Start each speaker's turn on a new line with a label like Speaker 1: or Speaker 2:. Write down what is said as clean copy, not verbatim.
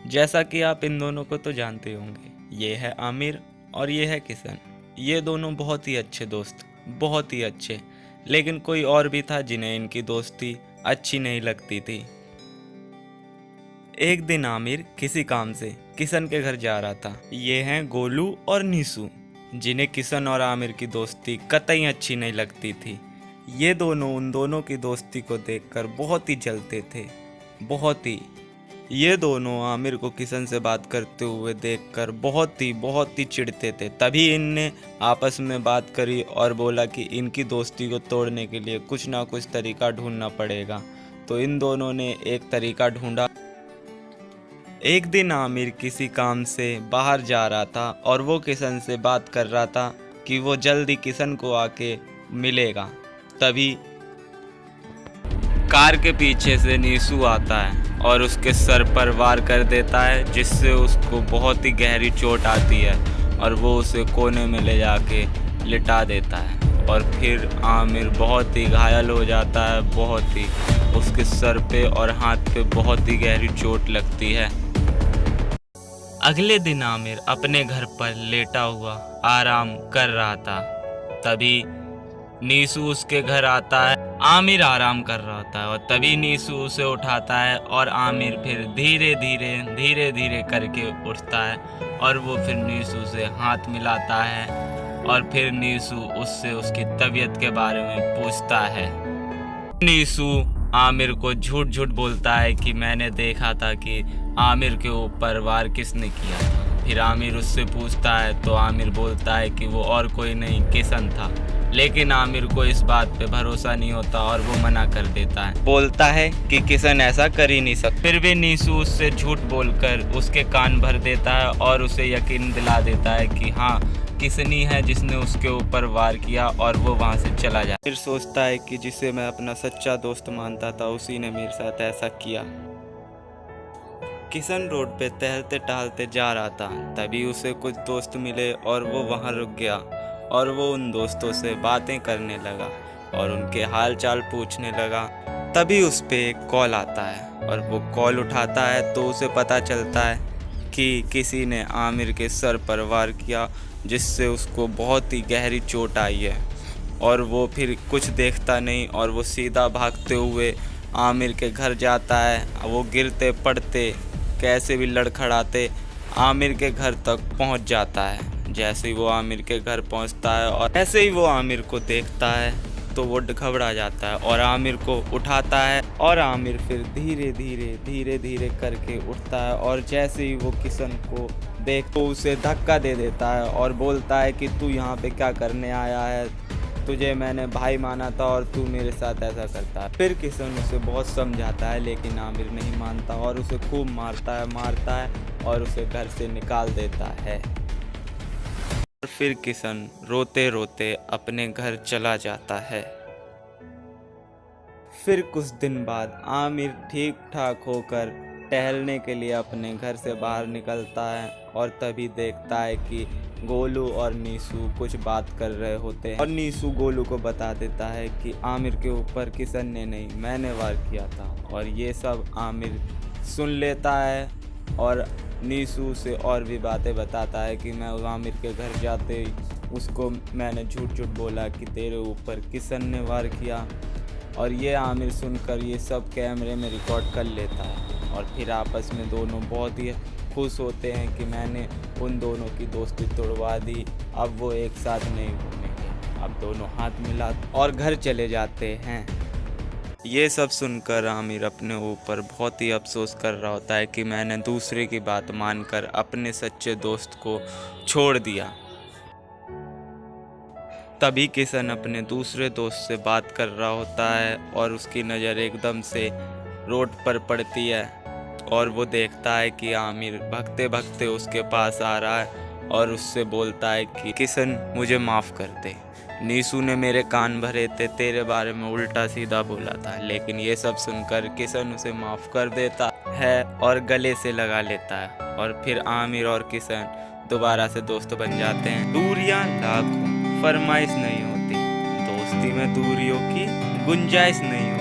Speaker 1: जैसा कि आप इन दोनों को तो जानते होंगे, ये है आमिर और ये है किशन। ये दोनों बहुत ही अच्छे दोस्त, बहुत ही अच्छे। लेकिन कोई और भी था जिन्हें इनकी दोस्ती अच्छी नहीं लगती थी। एक दिन आमिर किसी काम से किशन के घर जा रहा था। ये हैं गोलू और नीसू, जिन्हें किशन और आमिर की दोस्ती कतई अच्छी नहीं लगती थी। ये दोनों उन दोनों की दोस्ती को देखकर बहुत ही जलते थे, बहुत ही। ये दोनों आमिर को किशन से बात करते हुए देखकर बहुत ही चिढ़ते थे। तभी इनने आपस में बात करी और बोला कि इनकी दोस्ती को तोड़ने के लिए कुछ ना कुछ तरीका ढूंढना पड़ेगा। तो इन दोनों ने एक तरीका ढूंढा। एक दिन आमिर किसी काम से बाहर जा रहा था और वो किशन से बात कर रहा था कि वो जल्दी किशन को आके मिलेगा। तभी कार के पीछे से नीसू आता है और उसके सर पर वार कर देता है, जिससे उसको बहुत ही गहरी चोट आती है और वो उसे कोने में ले जाके लिटा देता है। और फिर आमिर बहुत ही घायल हो जाता है, बहुत ही। उसके सर पे और हाथ पे बहुत ही गहरी चोट लगती है। अगले दिन आमिर अपने घर पर लेटा हुआ आराम कर रहा था। तभी नीसू उसके घर आता है। आमिर आराम कर रहा होता है और तभी नीसू उसे उठाता है और आमिर फिर धीरे धीरे करके उठता है और वो फिर नीसू से हाथ मिलाता है और फिर नीसू उससे उसकी तबीयत के बारे में पूछता है। नीसू आमिर को झूठ बोलता है कि मैंने देखा था कि आमिर के ऊपर वार किसने किया था। फिर आमिर उससे पूछता है तो आमिर बोलता है कि वो और कोई नहीं, किशन था। लेकिन आमिर को इस बात पे भरोसा नहीं होता और वो मना कर देता है, बोलता है कि किशन ऐसा कर ही नहीं सकता। फिर भी नीसू उससे झूठ बोलकर उसके कान भर देता है और उसे यकीन दिला देता है कि हाँ, किशन ही है जिसने उसके ऊपर वार किया और वो वहाँ से चला जाता। फिर सोचता है कि जिसे मैं अपना सच्चा दोस्त मानता था उसी ने मेरे साथ ऐसा किया। किशन रोड पे टहलते टहलते जा रहा था। तभी उसे कुछ दोस्त मिले और वो वहाँ रुक गया और वो उन दोस्तों से बातें करने लगा और उनके हाल चाल पूछने लगा। तभी उस पे एक कॉल आता है और वो कॉल उठाता है तो उसे पता चलता है कि किसी ने आमिर के सर पर वार किया, जिससे उसको बहुत ही गहरी चोट आई है। और वो फिर कुछ देखता नहीं और वो सीधा भागते हुए आमिर के घर जाता है। वो गिरते पड़ते कैसे भी लड़खड़ाते आमिर के घर तक पहुंच जाता है। जैसे ही वो आमिर के घर पहुंचता है और ऐसे ही वो आमिर को देखता है तो वो घबरा जाता है और आमिर को उठाता है और आमिर फिर धीरे धीरे करके उठता है और जैसे ही वो किशन को देख तो उसे धक्का दे देता है और बोलता है कि तू यहाँ पे क्या करने आया है, तुझे मैंने भाई माना था और तू मेरे साथ ऐसा करता है। फिर किशन उसे बहुत समझाता है लेकिन आमिर नहीं मानता और उसे खूब मारता है और उसे घर से निकाल देता है। फिर किशन रोते रोते अपने घर चला जाता है। फिर कुछ दिन बाद आमिर ठीक ठाक होकर टहलने के लिए अपने घर से बाहर निकलता है और तभी देखता है कि गोलू और नीसू कुछ बात कर रहे होते हैं और नीसू गोलू को बता देता है कि आमिर के ऊपर किशन ने नहीं, मैंने वार किया था। और ये सब आमिर सुन लेता है और नीसू से और भी बातें बताता है कि मैं आमिर के घर जाते ही उसको मैंने झूठ बोला कि तेरे ऊपर किशन ने वार किया। और ये आमिर सुनकर ये सब कैमरे में रिकॉर्ड कर लेता है और फिर आपस में दोनों बहुत ही खुश होते हैं कि मैंने उन दोनों की दोस्ती तोड़वा दी। अब वो एक साथ नहीं घूमेंगे, अब दोनों हाथ मिला और घर चले जाते हैं। ये सब सुनकर आमिर अपने ऊपर बहुत ही अफसोस कर रहा होता है कि मैंने दूसरे की बात मानकर अपने सच्चे दोस्त को छोड़ दिया। तभी किशन अपने दूसरे दोस्त से बात कर रहा होता है और उसकी नज़र एकदम से रोड पर पड़ती है और वो देखता है कि आमिर भगते भगते उसके पास आ रहा है और उससे बोलता है कि किशन मुझे माफ़ कर दे, नीसू ने मेरे कान भरे थे, तेरे बारे में उल्टा सीधा बोला था। लेकिन ये सब सुनकर किशन उसे माफ़ कर देता है और गले से लगा लेता है और फिर आमिर और किशन दोबारा से दोस्त बन जाते हैं। दूरियां लाखों फरमाइश नहीं होती, दोस्ती में दूरियों की गुंजाइश नहीं होती।